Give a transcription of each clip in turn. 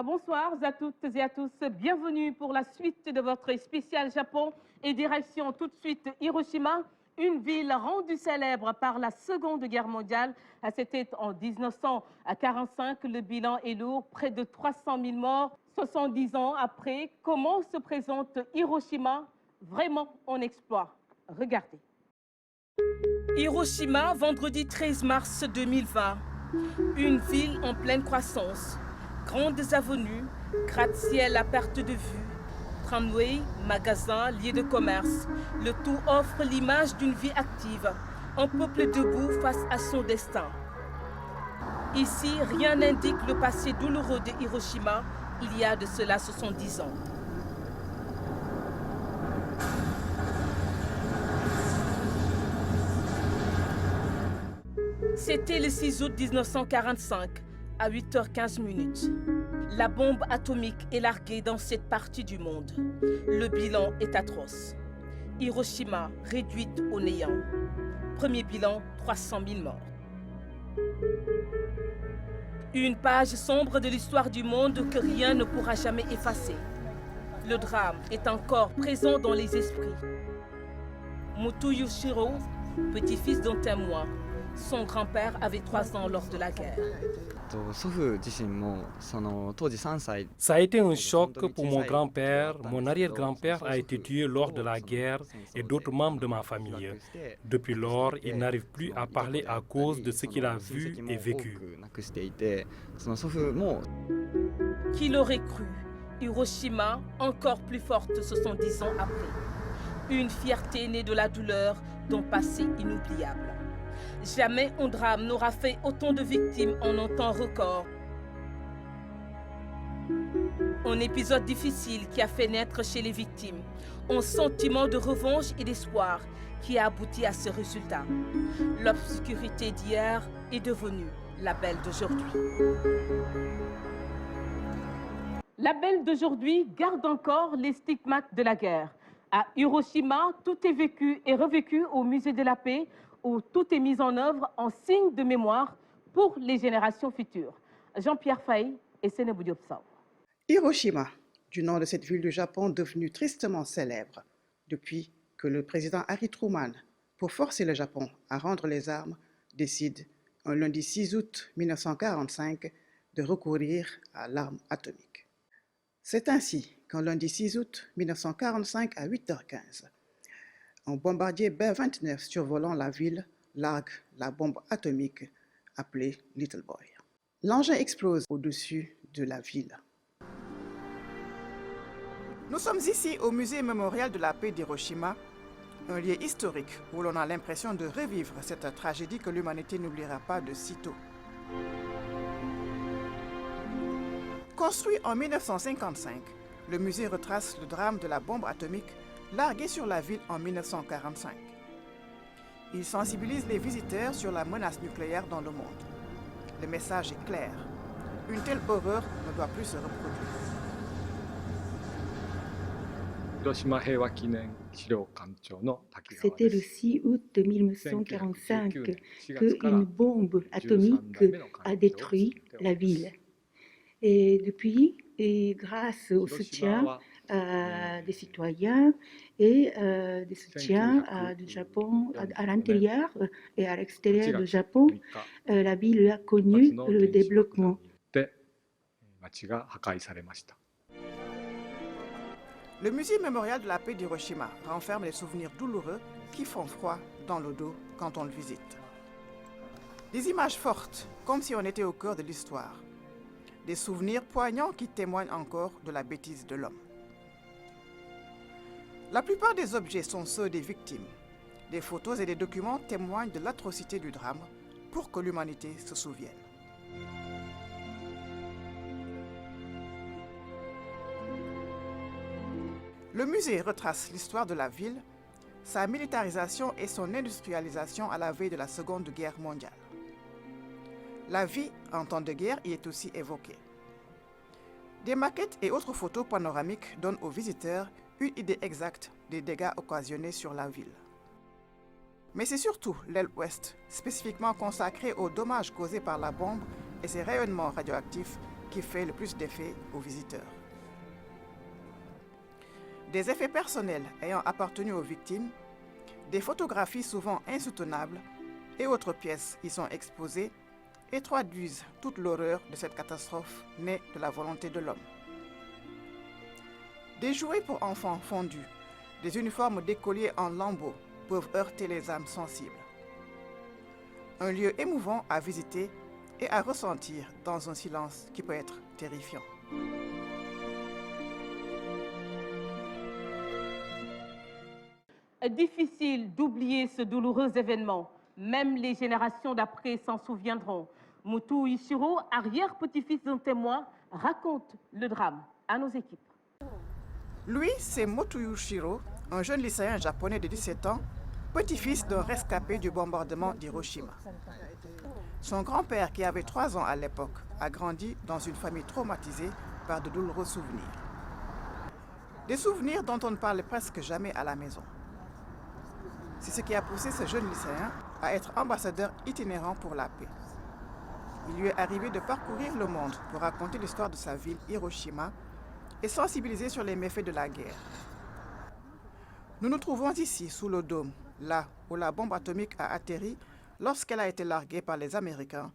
Bonsoir à toutes et à tous. Bienvenue pour la suite de votre spécial Japon et direction tout de suite Hiroshima, une ville rendue célèbre par la Seconde Guerre mondiale. C'était en 1945. Le bilan est lourd, près de 300 000 morts. 70 ans après, comment se présente Hiroshima? Vraiment un exploit. Regardez. Hiroshima, vendredi 13 mars 2020. Une ville en pleine croissance. Grandes avenues, gratte-ciel à perte de vue, tramway, magasins, lieux de commerce. Le tout offre l'image d'une vie active, un peuple debout face à son destin. Ici, rien n'indique le passé douloureux de Hiroshima, il y a de cela 70 ans. C'était le 6 août 1945, à 8h15. La bombe atomique est larguée dans cette partie du monde. Le bilan est atroce. Hiroshima réduite au néant. Premier bilan, 300 000 morts. Une page sombre de l'histoire du monde que rien ne pourra jamais effacer. Le drame est encore présent dans les esprits. Moto Yoshiro, petit-fils d'un témoin, son grand-père avait 3 ans lors de la guerre. Ça a été un choc pour mon grand-père. Mon arrière-grand-père a été tué lors de la guerre et d'autres membres de ma famille. Depuis lors, il n'arrive plus à parler à cause de ce qu'il a vu et vécu. Qui l'aurait cru? Hiroshima, encore plus forte 70 ans après. Une fierté née de la douleur d'un passé inoubliable. Jamais un drame n'aura fait autant de victimes en un temps record. Un épisode difficile qui a fait naître chez les victimes un sentiment de revanche et d'espoir qui a abouti à ce résultat. L'obscurité d'hier est devenue la belle d'aujourd'hui. La belle d'aujourd'hui garde encore les stigmates de la guerre. À Hiroshima, tout est vécu et revécu au musée de la paix, où tout est mis en œuvre en signe de mémoire pour les générations futures. Jean-Pierre Faye et Sénébou Diop Sow. Hiroshima, du nom de cette ville du Japon devenue tristement célèbre depuis que le président Harry Truman, pour forcer le Japon à rendre les armes, décide un lundi 6 août 1945 de recourir à l'arme atomique. C'est ainsi qu'un lundi 6 août 1945 à 8h15, un bombardier B-29 survolant la ville largue la bombe atomique appelée Little Boy. L'engin explose au-dessus de la ville. Nous sommes ici au musée mémorial de la paix d'Hiroshima, un lieu historique où l'on a l'impression de revivre cette tragédie que l'humanité n'oubliera pas de sitôt. Construit en 1955, le musée retrace le drame de la bombe atomique larguée sur la ville en 1945. Il sensibilise les visiteurs sur la menace nucléaire dans le monde. Le message est clair. Une telle horreur ne doit plus se reproduire. C'était le 6 août 1945 qu'une bombe atomique a détruit la ville. Et depuis, et grâce au soutien des citoyens et des soutiens du Japon à l'intérieur et à l'extérieur du Japon, la ville a connu le développement. Le musée mémorial de la paix d'Hiroshima renferme les souvenirs douloureux qui font froid dans le dos quand on le visite. Des images fortes, comme si on était au cœur de l'histoire. Des souvenirs poignants qui témoignent encore de la bêtise de l'homme. La plupart des objets sont ceux des victimes. Des photos et des documents témoignent de l'atrocité du drame pour que l'humanité se souvienne. Le musée retrace l'histoire de la ville, sa militarisation et son industrialisation à la veille de la Seconde Guerre mondiale. La vie en temps de guerre y est aussi évoquée. Des maquettes et autres photos panoramiques donnent aux visiteurs une idée exacte des dégâts occasionnés sur la ville. Mais c'est surtout l'aile ouest, spécifiquement consacrée aux dommages causés par la bombe et ses rayonnements radioactifs, qui fait le plus d'effet aux visiteurs. Des effets personnels ayant appartenu aux victimes, des photographies souvent insoutenables et autres pièces y sont exposées et traduisent toute l'horreur de cette catastrophe née de la volonté de l'homme. Des jouets pour enfants fondus, des uniformes d'écoliers en lambeaux peuvent heurter les âmes sensibles. Un lieu émouvant à visiter et à ressentir dans un silence qui peut être terrifiant. Difficile d'oublier ce douloureux événement. Même les générations d'après s'en souviendront. Moto Ishiro, arrière-petit-fils d'un témoin, raconte le drame à nos équipes. Lui, c'est Moto Ishiro, un jeune lycéen japonais de 17 ans, petit-fils d'un rescapé du bombardement d'Hiroshima. Son grand-père, qui avait 3 ans à l'époque, a grandi dans une famille traumatisée par de douloureux souvenirs. Des souvenirs dont on ne parle presque jamais à la maison. C'est ce qui a poussé ce jeune lycéen à être ambassadeur itinérant pour la paix. Il lui est arrivé de parcourir le monde pour raconter l'histoire de sa ville, Hiroshima, et sensibiliser sur les méfaits de la guerre. Nous nous trouvons ici, sous le dôme, là où la bombe atomique a atterri lorsqu'elle a été larguée par les Américains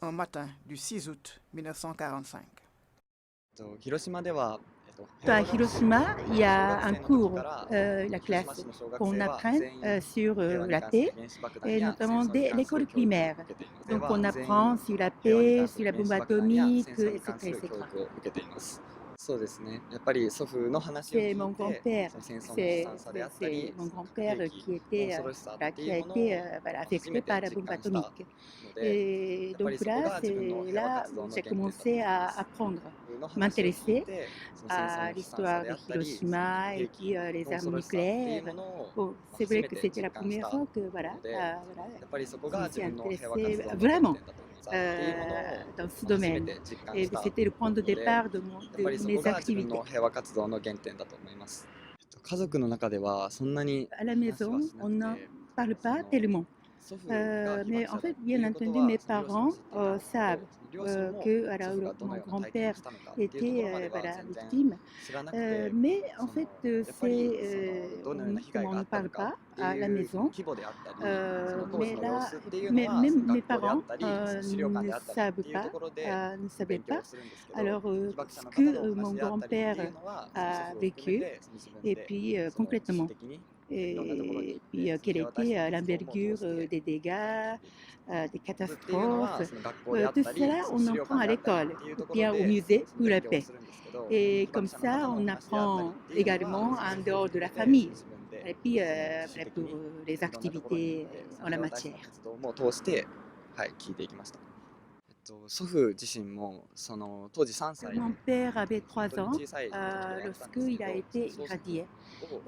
un matin du 6 août 1945. À Hiroshima, il y a un cours, la classe, qu'on apprend sur la paix, et notamment dès l'école primaire. Donc on apprend sur la paix, sur la bombe atomique, etc. etc. C'est mon grand-père, c'est mon grand-père qui a été affecté par la bombe atomique. Et donc là, c'est là où j'ai commencé à apprendre, m'intéresser à l'histoire de Hiroshima et puis les armes nucléaires. Bon, c'est vrai que c'était la première fois que je me suis intéressée vraiment dans ce domaine. Et c'était le point de départ de mes activités. À la maison, on n'en parle pas tellement. Mais en fait, bien entendu, mes parents savent que mon grand-père était victime. Mais en fait, on ne parle pas à la maison. Mais là, même mes parents ne savaient pas. Alors, ce que mon grand-père a vécu, et puis complètement. Et puis quelle était l'envergure des dégâts, des catastrophes. Tout cela, on apprend à l'école, ou bien au musée pour la paix. Et comme ça, on apprend également en dehors de la famille, et puis pour les activités en la matière. Mon père avait 3 ans lorsqu'il a été irradié.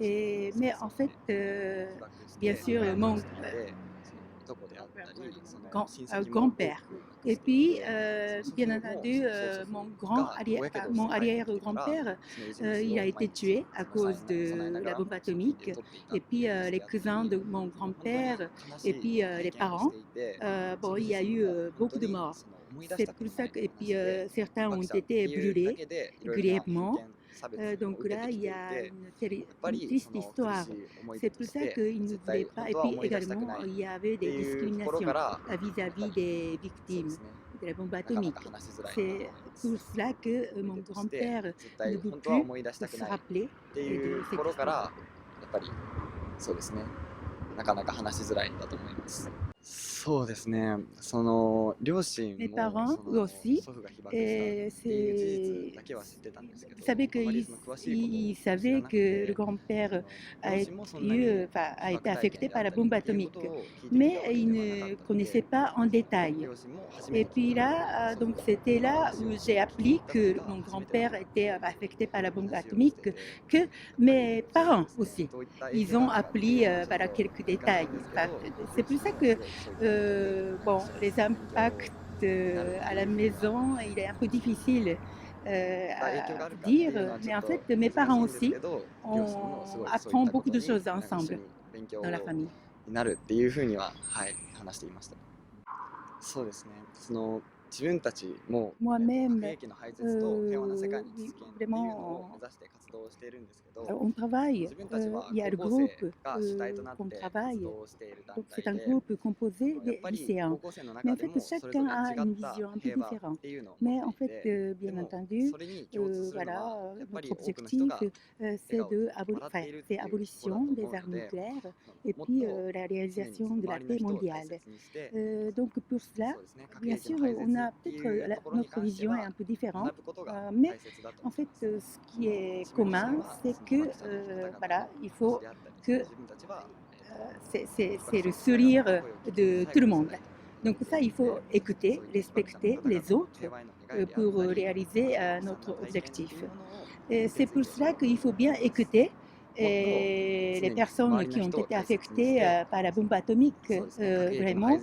Mais en fait, bien sûr, mon grand-père. Et puis, bien entendu, mon arrière-grand-père, il a été tué à cause de la bombe atomique. Et puis, les cousins de mon grand-père, et puis les parents. Bon, il y a eu beaucoup de morts. C'est pour ça que certains ont été brûlés grièvement. Donc là, il y a une triste histoire. C'est pour ça qu'ils ne voulaient pas. Et puis également, il y avait des discriminations vis-à-vis des victimes de la bombe atomique. C'est pour cela que mon grand-père ne veut plus se rappeler de cette histoire. Mes parents aussi, vous savez qu'ils savaient que le grand-père a été affecté par la bombe atomique, mais ils ne connaissaient pas en détail. Et puis là, donc c'était là où j'ai appris que mon grand-père était affecté par la bombe atomique, que mes parents aussi, ils ont appris quelques détails. C'est pour ça que les impacts à la maison, il est un peu difficile à dire, mais en fait, mes parents aussi, on apprend beaucoup de choses ensemble dans la famille. Moi-même, vraiment, on travaille, il y a le groupe qu'on travaille, donc c'est un groupe composé des lycéens. Mais en fait, chacun a une vision un peu différente. Mais en fait, bien entendu, voilà, notre objectif, c'est c'est abolition des armes nucléaires et puis la réalisation de la paix mondiale. Donc pour cela, bien sûr, on a peut-être notre vision est un peu différente, mais en fait, ce qui est commun, c'est que voilà, il faut que c'est le sourire de tout le monde. Donc ça, il faut écouter, respecter les autres pour réaliser notre objectif. C'est pour cela qu'il faut bien écouter les personnes qui ont été affectées par la bombe atomique. Vraiment,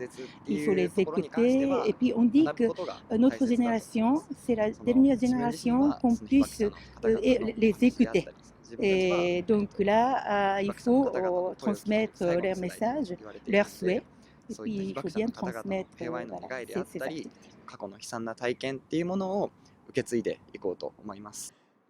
il faut les écouter. Et puis on dit que notre génération, c'est la dernière génération qu'on puisse les écouter. Et donc là, il faut transmettre leurs messages, leurs souhaits, et puis il faut bien transmettre voilà, ces activités.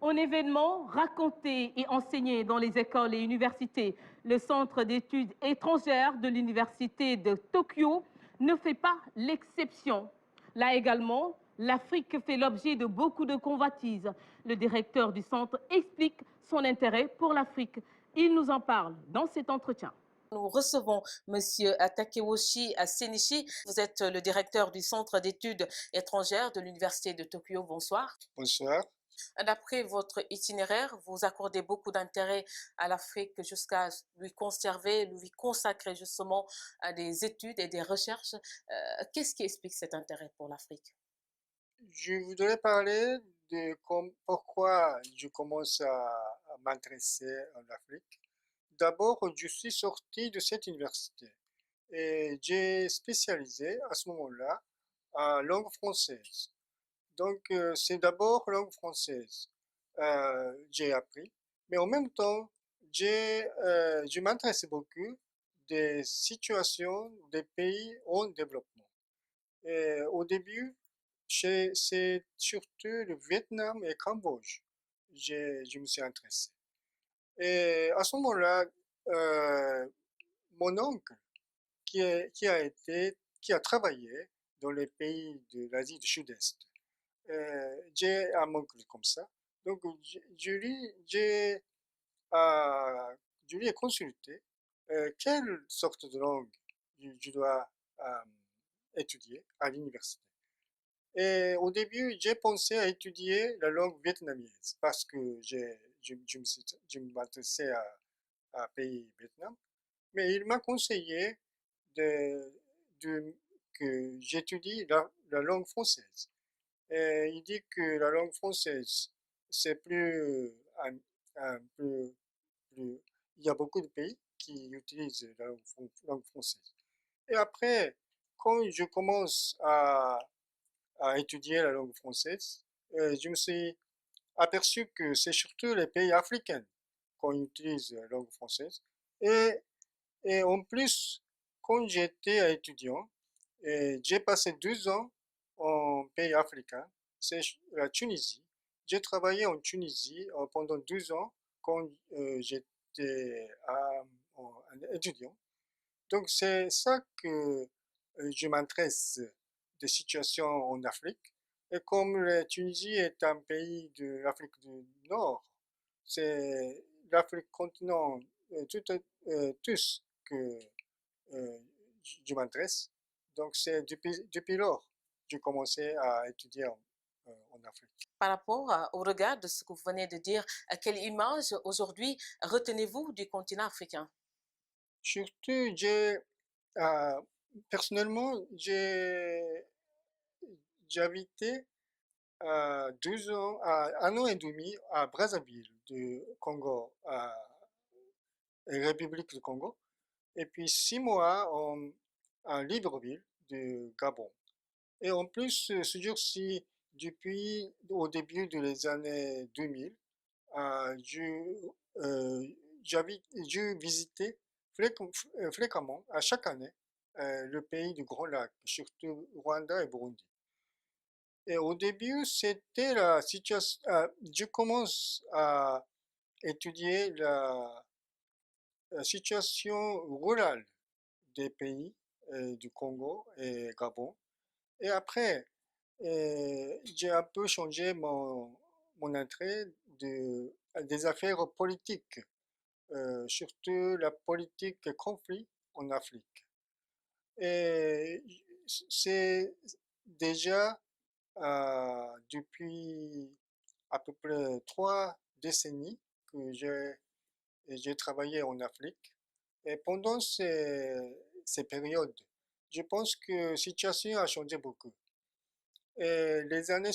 Un événement raconté et enseigné dans les écoles et universités, le Centre d'études étrangères de l'Université de Tokyo ne fait pas l'exception. Là également, l'Afrique fait l'objet de beaucoup de convoitises. Le directeur du centre explique son intérêt pour l'Afrique. Il nous en parle dans cet entretien. Nous recevons M. Takeyoshi Senichi. Vous êtes le directeur du Centre d'études étrangères de l'Université de Tokyo. Bonsoir. Bonsoir. D'après votre itinéraire, vous accordez beaucoup d'intérêt à l'Afrique jusqu'à lui conserver, lui consacrer justement à des études et des recherches. Qu'est-ce qui explique cet intérêt pour l'Afrique? Je voudrais parler de pourquoi je commence à m'intéresser à l'Afrique. D'abord, je suis sorti de cette université et j'ai spécialisé à ce moment-là en langue française. Donc, c'est d'abord langue française. J'ai appris, mais en même temps, je m'intéresse beaucoup des situations des pays en développement. Et au début, c'est surtout le Vietnam et le Cambodge. Je me suis intéressé. Et à ce moment-là, mon oncle, qui a travaillé dans les pays de l'Asie du Sud-Est, j'ai un oncle comme ça. Donc, je lui ai consulté quelle sorte de langue je dois étudier à l'université. Et au début, j'ai pensé à étudier la langue vietnamienne parce que je m'intéressais à pays Vietnam. Mais il m'a conseillé de, que j'étudie la langue française. Et il dit que la langue française, c'est un plus, il y a beaucoup de pays qui utilisent la langue française. Et après, quand je commence à étudier la langue française, je me suis aperçu que c'est surtout les pays africains qui utilisent la langue française. Et, et en plus, quand j'étais étudiant, j'ai passé 2 ans en pays africain, c'est la Tunisie. J'ai travaillé en Tunisie pendant 2 ans quand j'étais un étudiant. Donc c'est ça que je m'intéresse des situations en Afrique. Et comme la Tunisie est un pays de l'Afrique du Nord, c'est l'Afrique continent, tous que euh, je m'intéresse. Donc c'est depuis lors que j'ai commencé à étudier en Afrique. Par rapport au regard de ce que vous venez de dire, quelle image aujourd'hui retenez-vous du continent africain? Surtout, personnellement, j'ai habité 2 ans, 1 an et demi à Brazzaville, du Congo, à République du Congo, et puis 6 mois à Libreville, du Gabon. Et en plus, ce jour-ci, depuis au début des années 2000, euh, je visitais fréquemment, à chaque année, le pays du Grand Lac, surtout Rwanda et Burundi. Et au début, c'était la situation. Je commence à étudier la situation rurale des pays du Congo et Gabon. Et après, j'ai un peu changé mon entrée des affaires politiques, surtout la politique conflit en Afrique. Et c'est déjà depuis à peu près 3 décennies que j'ai travaillé en Afrique. Et pendant ces périodes, je pense que la situation a changé beaucoup. Et les années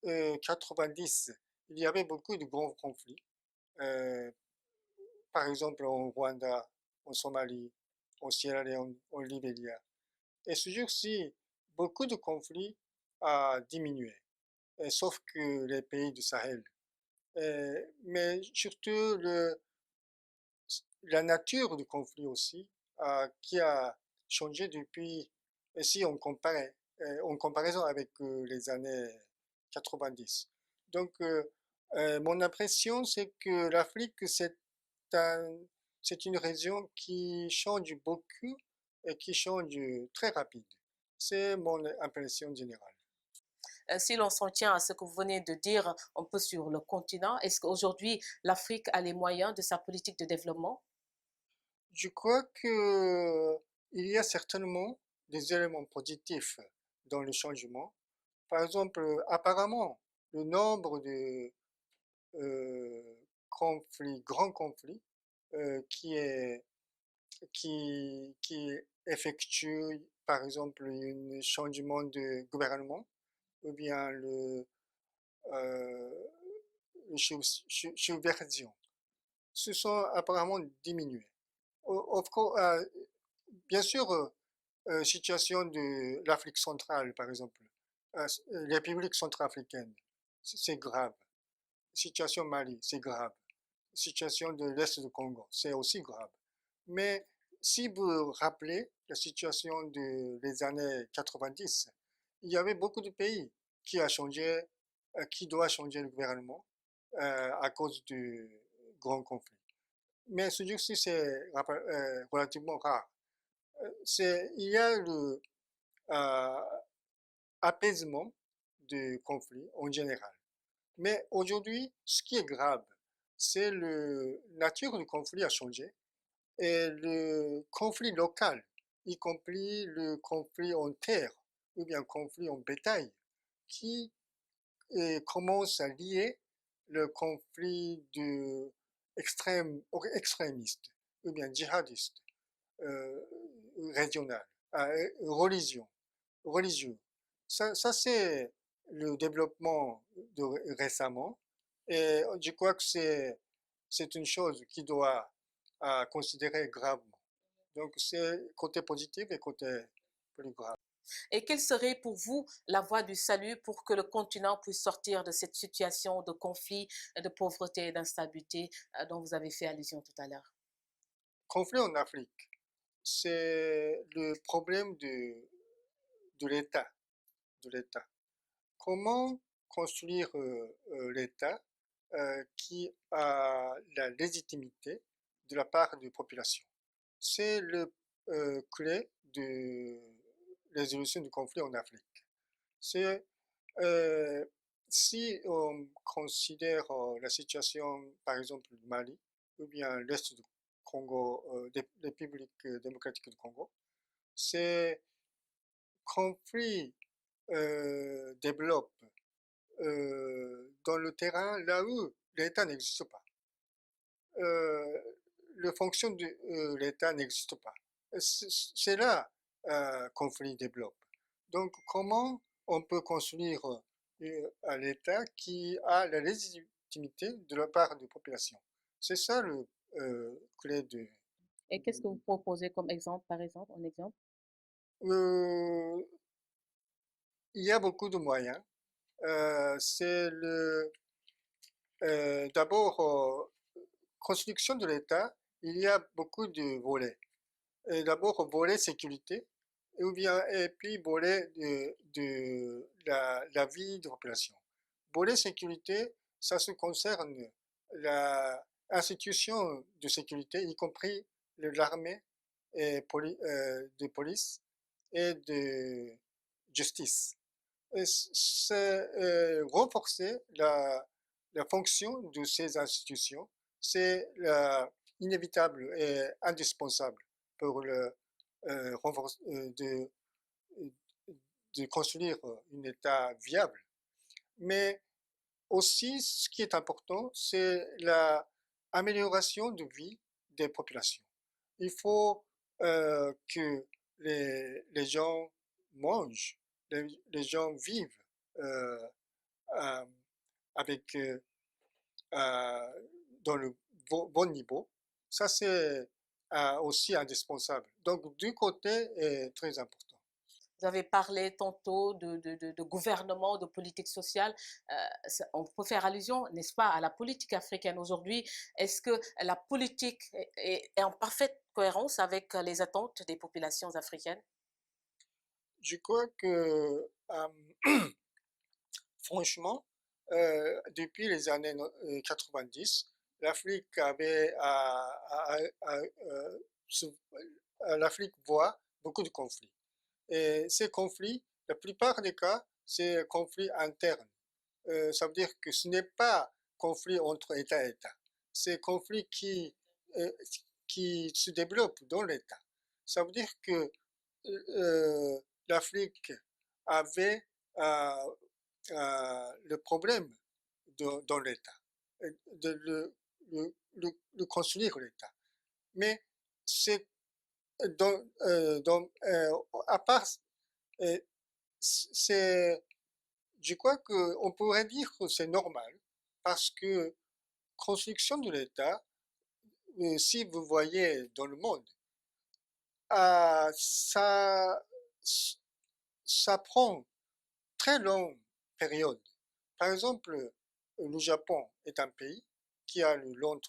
90, il y avait beaucoup de grands conflits. Euh, Par exemple en Rwanda, en Somalie, en Sierra Leone, en Libéria. Et ce jour-ci, beaucoup de conflits ont diminué, sauf que les pays du Sahel. Mais surtout la nature du conflit aussi, qui a changé depuis, et si on comparait, en comparaison avec les années 90. Donc, mon impression, c'est que l'Afrique, un- c'est une région qui change beaucoup et qui change très rapide. C'est mon impression générale. Si l'on s'en tient à ce que vous venez de dire un peu sur le continent, est-ce qu'aujourd'hui l'Afrique a les moyens de sa politique de développement? Je crois que il y a certainement des éléments positifs dans le changement. Par exemple, apparemment, le nombre de grands conflits qui est qui effectue, par exemple, un changement de gouvernement ou bien euh, subversion, se sont apparemment diminués. Of course, bien sûr, situation de l'Afrique centrale, par exemple, la République centrafricaine, c'est grave. Situation Mali, c'est grave. Situation de l'Est du Congo, c'est aussi grave. Mais si vous vous rappelez la situation des années 90, il y avait beaucoup de pays qui a changé, qui doit changer le gouvernement à cause du grand conflit. Mais ce jour-ci, c'est relativement rare. Il y a le euh, apaisement du conflit en général. Mais aujourd'hui, ce qui est grave, c'est la nature du conflit a changé et le conflit local, y compris le conflit en terre ou bien conflit en bétail, qui commence à lier le conflit extrémiste ou bien djihadiste, euh, régional, religion, religieux. Ça c'est le développement récemment et je crois que c'est une chose qui doit considérer gravement. Donc c'est côté positif et côté plus grave. Et quelle serait pour vous la voie du salut pour que le continent puisse sortir de cette situation de conflit, de pauvreté et d'instabilité dont vous avez fait allusion tout à l'heure? Conflit en Afrique, c'est le problème de l'État, de l'État. Comment construire l'État qui a la légitimité de la part de la population? C'est le clé de résolution du conflit en Afrique. C'est euh, si on considère la situation, par exemple, du Mali ou bien l'Est du Congo, des Républiques démocratiques du Congo, ces conflits développent dans le terrain là où l'État n'existe pas. Euh, le fonction de l'État n'existe pas. C'est là conflit développe. Donc, comment on peut construire un État qui a la légitimité de la part de la population? C'est ça le clé de. Et qu'est-ce que vous proposez comme exemple, par exemple, un exemple? Euh, il y a beaucoup de moyens. C'est d'abord construction de l'État. Il y a beaucoup de volets. D'abord, volet sécurité, et puis volet de la vie de la population. Volet sécurité, ça se concerne l'institution de sécurité, y compris l'armée et de police et de justice. C'est renforcer la fonction de ces institutions, c'est inévitable et indispensable pour de construire un État viable. Mais aussi, ce qui est important, c'est l'amélioration de vie des populations. Il faut que les gens mangent, les gens vivent euh, avec, dans le bon niveau. Ça, c'est aussi indispensable. Donc, du côté est très important. Vous avez parlé tantôt de gouvernement, de politique sociale. On peut faire allusion, n'est-ce pas, à la politique africaine aujourd'hui. Est-ce que la politique est en parfaite cohérence avec les attentes des populations africaines? Je crois que, franchement, depuis les années 90, l'Afrique l'Afrique voit beaucoup de conflits. Et ces conflits, la plupart des cas, c'est conflits internes. Ça veut dire que ce n'est pas conflit entre État et État. C'est conflit qui se développe dans l'État. Ça veut dire que l'Afrique avait le problème dans l'État, de le construire l'État. Mais c'est à part, je crois qu'on pourrait dire que c'est normal parce que construction de l'État, si vous voyez dans le monde, ça prend très longue période. Par exemple, le Japon est un pays qui a une longue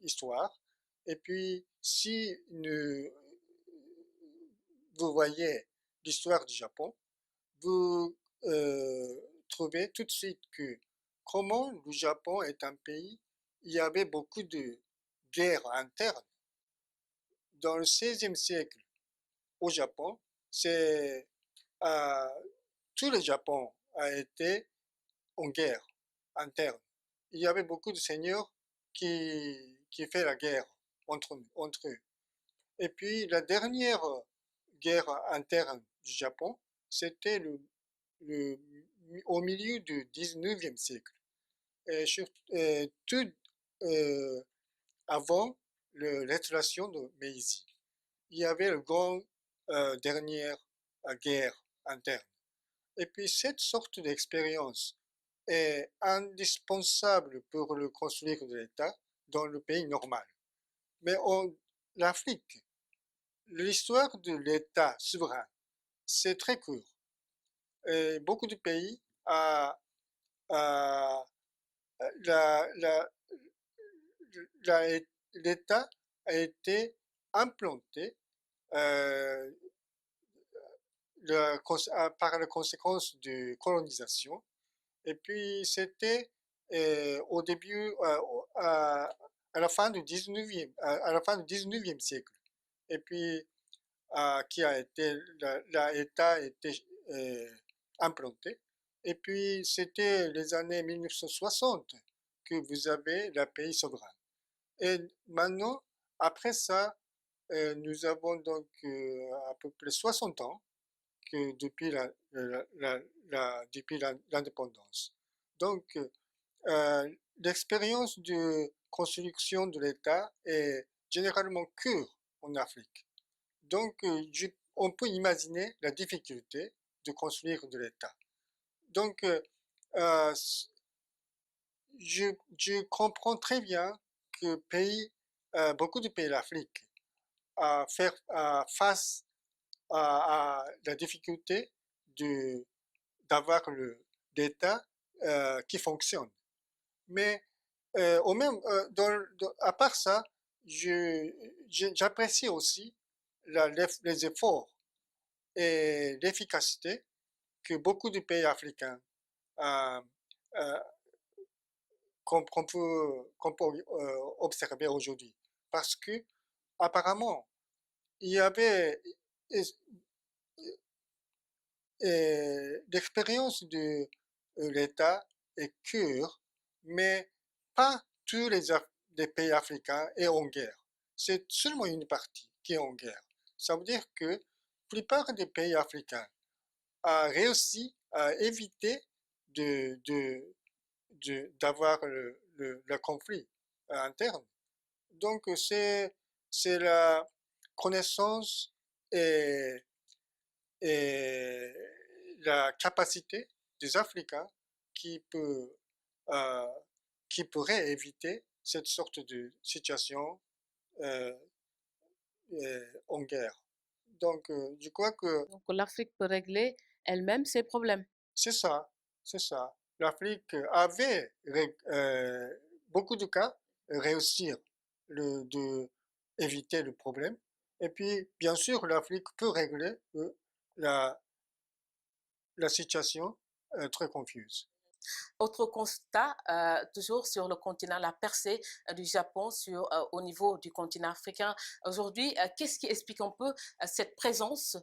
histoire. Et puis, si vous voyez l'histoire du Japon, vous trouvez tout de suite que comment le Japon est un pays, il y avait beaucoup de guerres internes. Dans le XVIe siècle, au Japon, tout le Japon a été en guerre interne. Il y avait beaucoup de seigneurs qui fait la guerre entre eux. Et puis la dernière guerre interne du Japon, c'était au milieu du 19e siècle. Et tout avant l'installation de Meiji. Il y avait la grande dernière guerre interne. Et puis cette sorte d'expérience est indispensable pour le construire de l'État dans le pays normal. Mais l'Afrique, l'histoire de l'État souverain, c'est très court. Et beaucoup de pays, l'État a été implanté par la conséquence de colonisation. Et puis c'était au début, à la fin du 19e siècle. Et puis l'État a été implanté. Et puis c'était les années 1960 que vous avez le pays souverain. Et maintenant, après ça, nous avons donc à peu près 60 ans que depuis l'indépendance. Donc, l'expérience de construction de l'État est généralement courte en Afrique. Donc, on peut imaginer la difficulté de construire de l'État. Donc, je comprends très bien que beaucoup de pays d'Afrique face à la difficulté d'avoir l'État qui fonctionne. Mais à part ça, j'apprécie aussi les efforts et l'efficacité que beaucoup de pays africains euh, euh, qu'on peut observer aujourd'hui. Parce que apparemment, il y avait l'expérience de l'État est cure, mais pas tous les pays africains est en guerre. C'est seulement une partie qui est en guerre. Ça veut dire que la plupart des pays africains a réussi à éviter d'avoir le conflit interne. Donc c'est la connaissance et, et la capacité des Africains qui peut euh, qui pourrait éviter cette sorte de situation euh, en guerre. Donc je crois que Donc l'Afrique peut régler elle-même ses problèmes. c'est ça, c'est ça. L'Afrique avait beaucoup de cas réussir de éviter le problème. Et puis, bien sûr, l'Afrique peut régler la, la situation très confuse. Autre constat, toujours sur le continent, la percée du Japon au niveau du continent africain. Aujourd'hui, qu'est-ce qui explique un peu cette présence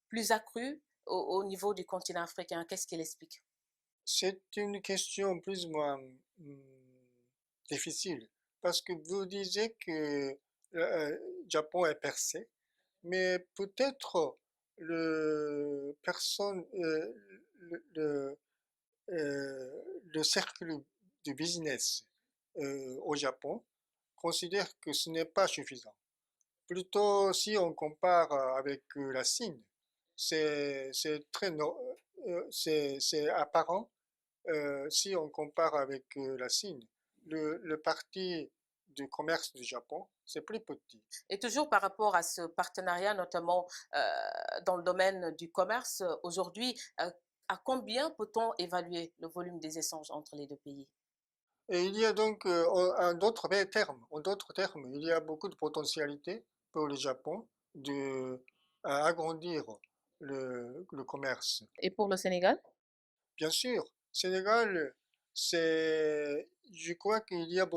plus accrue au niveau du continent africain? Qu'est-ce qui l'explique? C'est une question plus ou moins difficile parce que vous disiez que le Japon est percé, mais peut-être le personne le cercle de business au Japon considère que ce n'est pas suffisant. Plutôt si on compare avec la Chine, c'est très c'est apparent si on compare avec la Chine. Le parti du commerce du Japon, c'est plus petit. Et toujours par rapport à ce partenariat, notamment dans le domaine du commerce, aujourd'hui, à combien peut-on évaluer le volume des échanges entre les deux pays? Et il y a donc, en d'autres termes, il y a beaucoup de potentialité pour le Japon de agrandir le commerce. Et pour le Sénégal? Bien sûr, Sénégal, je crois qu'il y a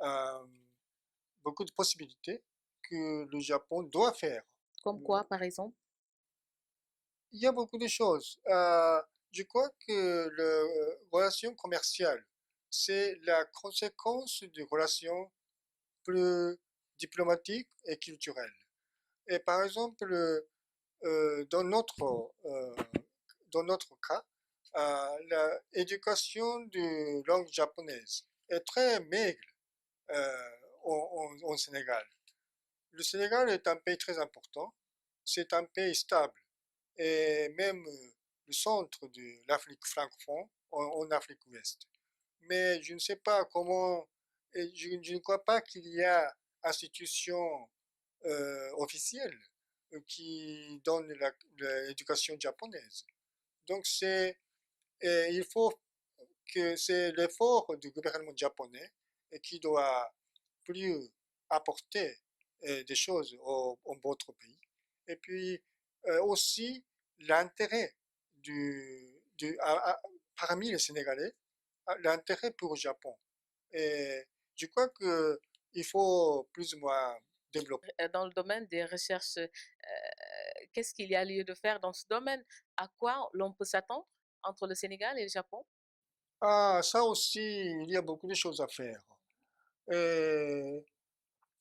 euh, beaucoup de possibilités que le Japon doit faire. Comme quoi, par exemple? Il y a beaucoup de choses. Je crois que la relation commerciale, c'est la conséquence de relations plus diplomatiques et culturelles. Et par exemple, euh, dans notre, euh, dans notre cas, l'éducation de langue japonaise est très maigre au Sénégal. Le Sénégal est un pays très important, c'est un pays stable et même le centre de l'Afrique francophone en Afrique ouest. Mais je ne sais pas comment, et je ne crois pas qu'il y a institution officielle qui donne l'éducation japonaise. Donc il faut que c'est l'effort du gouvernement japonais qui doit plus apporter des choses au votre pays. Et puis aussi l'intérêt parmi les Sénégalais, l'intérêt pour le Japon. Et je crois qu'il faut plus ou moins développer. Dans le domaine des recherches, qu'est-ce qu'il y a lieu de faire dans ce domaine? À quoi l'on peut s'attendre entre le Sénégal et le Japon? Ah, ça aussi, il y a beaucoup de choses à faire. Et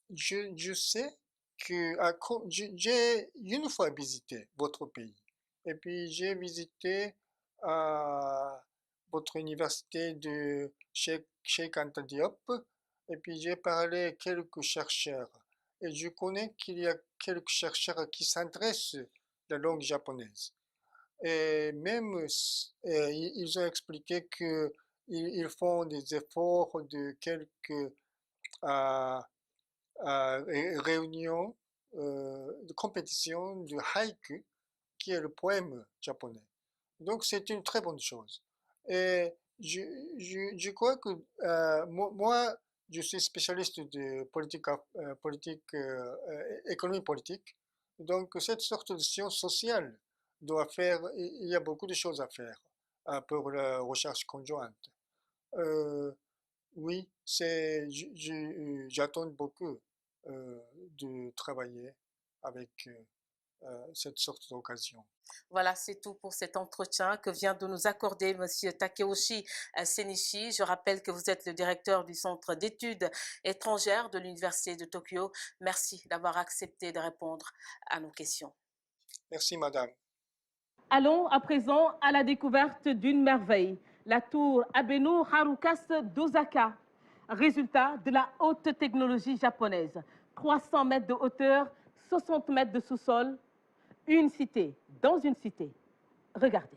je sais que j'ai une fois visité votre pays. Et puis j'ai visité votre université de Cheikh Anta Diop. Et puis j'ai parlé à quelques chercheurs. Et je connais qu'il y a quelques chercheurs qui s'intéressent à la langue japonaise. Et même, ils ont expliqué que ils font des efforts de quelques euh, réunions de compétition de haïku, qui est le poème japonais. Donc c'est une très bonne chose. Et je crois que moi, je suis spécialiste de politique, économie politique. Donc cette sorte de science sociale doit faire, il y a beaucoup de choses à faire pour la recherche conjointe. Euh, oui, j'attends beaucoup de travailler avec cette sorte d'occasion. Voilà, c'est tout pour cet entretien que vient de nous accorder Monsieur Takeyoshi Senichi. Je rappelle que vous êtes le directeur du Centre d'études étrangères de l'Université de Tokyo. Merci d'avoir accepté de répondre à nos questions. Merci, madame. Allons à présent à la découverte d'une merveille, la tour Abeno Harukas d'Osaka. Résultat de la haute technologie japonaise. 300 mètres de hauteur, 60 mètres de sous-sol, une cité dans une cité. Regardez.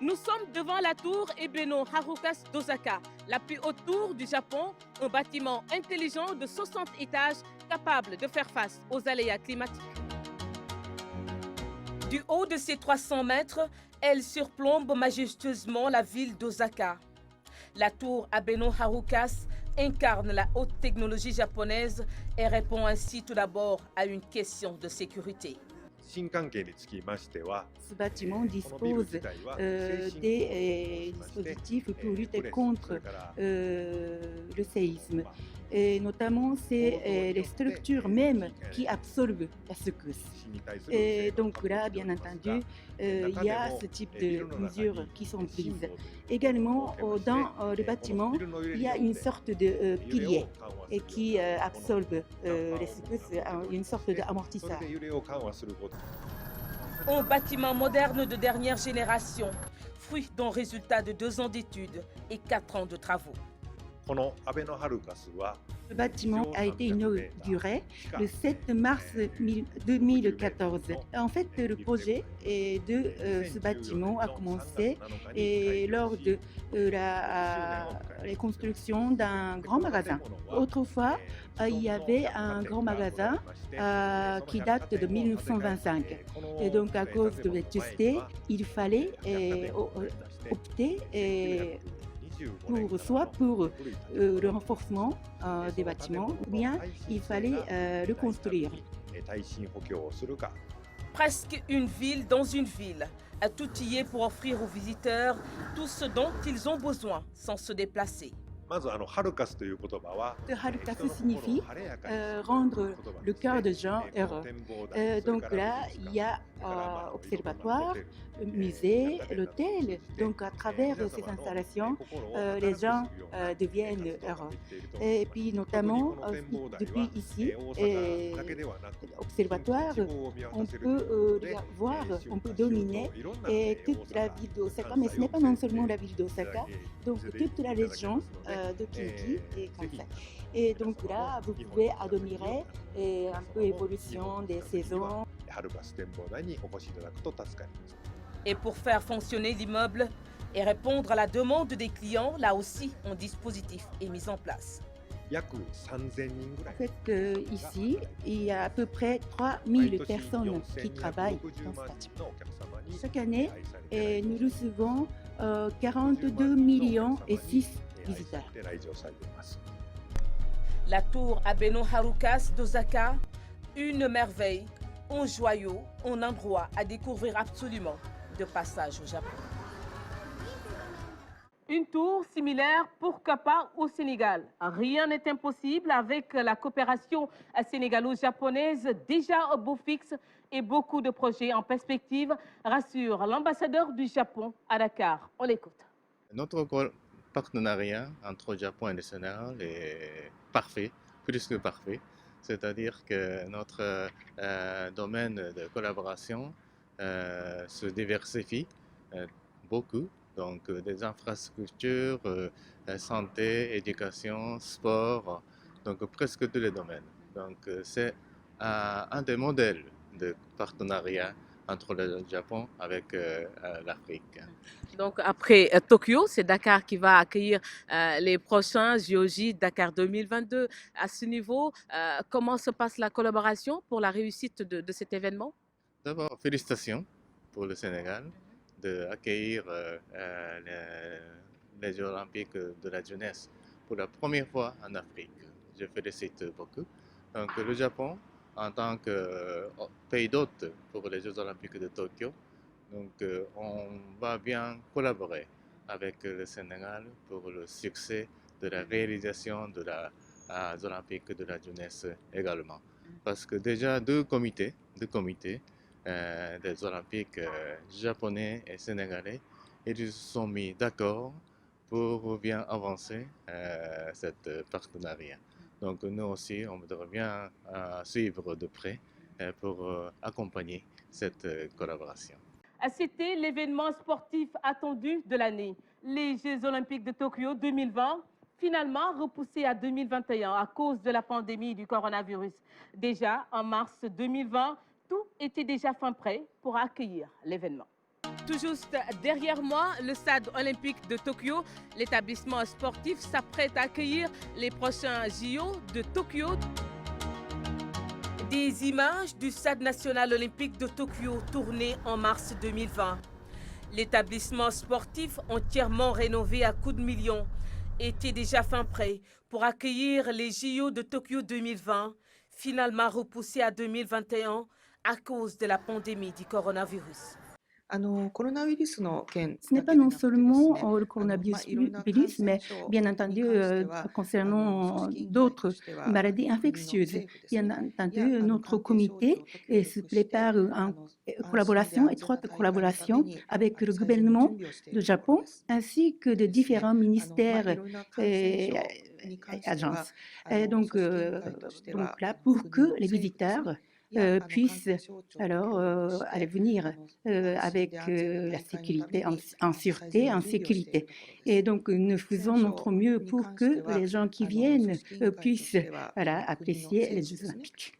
Nous sommes devant la tour Ebeno Harukas d'Osaka, la plus haute tour du Japon, un bâtiment intelligent de 60 étages capable de faire face aux aléas climatiques. Du haut de ses 300 mètres, elle surplombe majestueusement la ville d'Osaka. La tour Abeno Harukas incarne la haute technologie japonaise et répond ainsi tout d'abord à une question de sécurité. Ce bâtiment dispose des dispositifs pour lutter contre le séisme. Et notamment, c'est les structures même qui absorbent la secousse. Et donc là, bien entendu, il y a ce type de mesures qui sont prises. Également, dans le bâtiment, il y a une sorte de pilier qui absorbe les secousses, une sorte d'amortisseur. Un bâtiment moderne de dernière génération, fruit d'un résultat de 2 ans d'études et 4 ans de travaux. Le bâtiment a été inauguré le 7 mars 2014. En fait, le projet de ce bâtiment a commencé lors de la construction d'un grand magasin. Autrefois, il y avait un grand magasin qui date de 1925. Et donc, à cause de vétusté, il fallait opter soit pour le renforcement des bâtiments, ou bien il fallait le construire. Presque une ville dans une ville, tout y est pour offrir aux visiteurs tout ce dont ils ont besoin sans se déplacer. Harukas signifie rendre le cœur des gens heureux. Donc là, il y a observatoire, musée, l'hôtel. Donc à travers ces installations, les gens deviennent heureux. Et puis notamment, depuis ici, observatoire, on peut voir, on peut dominer toute la ville d'Osaka, mais ce n'est pas non seulement la ville d'Osaka, donc toute la région de Kinki et Kansai. Et donc là, vous pouvez admirer un peu l'évolution des saisons. Et pour faire fonctionner l'immeuble et répondre à la demande des clients, là aussi, un dispositif est mis en place. En fait, ici, il y a à peu près 3000 personnes qui travaillent dans ce bâtiment. Chaque année, nous recevons 42 millions et 6 visiteurs. La tour Abeno Harukas d'Osaka, une merveille, un joyau, un endroit à découvrir absolument de passage au Japon. Une tour similaire, pourquoi pas au Sénégal. Rien n'est impossible avec la coopération sénégalo-japonaise déjà au beau fixe et beaucoup de projets en perspective, rassure l'ambassadeur du Japon à Dakar. On l'écoute. Notre partenariat entre le Japon et le Sénégal est parfait, plus que parfait. C'est-à-dire que notre domaine de collaboration se diversifie beaucoup. Donc des infrastructures, santé, éducation, sport, donc presque tous les domaines. Donc c'est un des modèles de partenariat entre le Japon avec l'Afrique. Donc après Tokyo, c'est Dakar qui va accueillir les prochains JOJ Dakar 2022. À ce niveau, comment se passe la collaboration pour la réussite de cet événement? D'abord, félicitations pour le Sénégal d'accueillir les Jeux olympiques de la jeunesse pour la première fois en Afrique. Je félicite beaucoup. Donc le Japon, en tant que pays d'hôte pour les Jeux olympiques de Tokyo, donc on va bien collaborer avec le Sénégal pour le succès de la réalisation de la Olympiques de la jeunesse également. Parce que déjà deux comités des Olympiques japonais et sénégalais, ils se sont mis d'accord pour bien avancer cet partenariat. Donc nous aussi, on devrait bien suivre de près pour accompagner cette collaboration. C'était l'événement sportif attendu de l'année. Les Jeux olympiques de Tokyo 2020, finalement repoussés à 2021 à cause de la pandémie du coronavirus. Déjà, en mars 2020, tout était déjà fin prêt pour accueillir l'événement. Tout juste derrière moi, le stade olympique de Tokyo, l'établissement sportif s'apprête à accueillir les prochains JO de Tokyo. Des images du stade national olympique de Tokyo tournées en mars 2020. L'établissement sportif entièrement rénové à coups de millions était déjà fin prêt pour accueillir les JO de Tokyo 2020, finalement repoussés à 2021 à cause de la pandémie du coronavirus. Ce n'est pas non seulement le coronavirus, mais bien entendu concernant d'autres maladies infectieuses. Bien entendu, notre comité se prépare en collaboration, étroite collaboration avec le gouvernement du Japon ainsi que de différents ministères et agences. Donc là, pour que les visiteurs puissent alors aller venir avec la sécurité, en sûreté, en sécurité. Et donc nous faisons notre mieux pour que les gens qui viennent puissent apprécier les Jeux olympiques.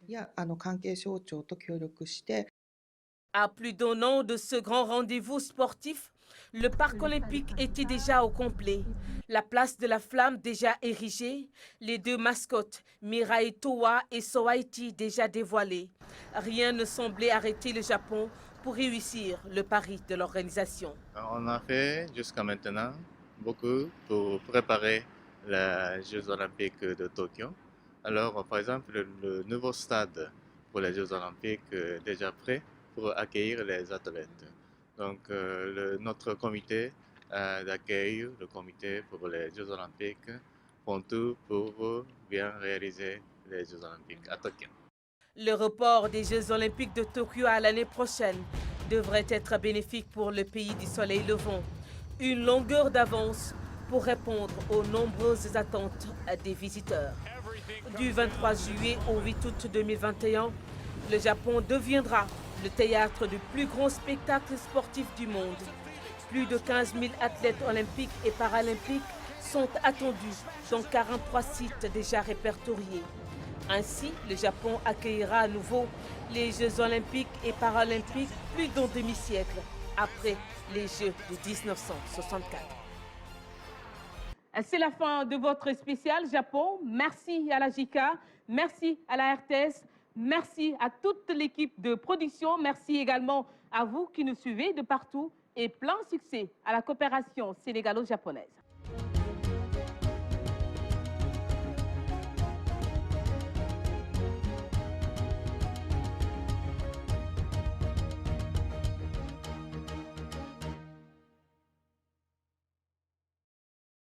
À plus d'un an de ce grand rendez-vous sportif, le parc olympique était déjà au complet. La place de la flamme déjà érigée, les deux mascottes, Mirai Toa et Sowaiti déjà dévoilées. Rien ne semblait arrêter le Japon pour réussir le pari de l'organisation. On a fait jusqu'à maintenant beaucoup pour préparer les Jeux olympiques de Tokyo. Alors par exemple le nouveau stade pour les Jeux olympiques est déjà prêt pour accueillir les athlètes. Donc notre comité d'accueil, le comité pour les Jeux olympiques, font tout pour bien réaliser les Jeux olympiques à Tokyo. Le report des Jeux olympiques de Tokyo à l'année prochaine devrait être bénéfique pour le pays du soleil levant. Une longueur d'avance pour répondre aux nombreuses attentes des visiteurs. Du 23 juillet au 8 août 2021, le Japon deviendra le théâtre du plus grand spectacle sportif du monde. Plus de 15 000 athlètes olympiques et paralympiques sont attendus dans 43 sites déjà répertoriés. Ainsi, le Japon accueillera à nouveau les Jeux olympiques et paralympiques plus d'un demi-siècle après les Jeux de 1964. C'est la fin de votre spécial Japon. Merci à la JICA, merci à la RTS, merci à toute l'équipe de production, merci également à vous qui nous suivez de partout et plein succès à la coopération sénégalo-japonaise.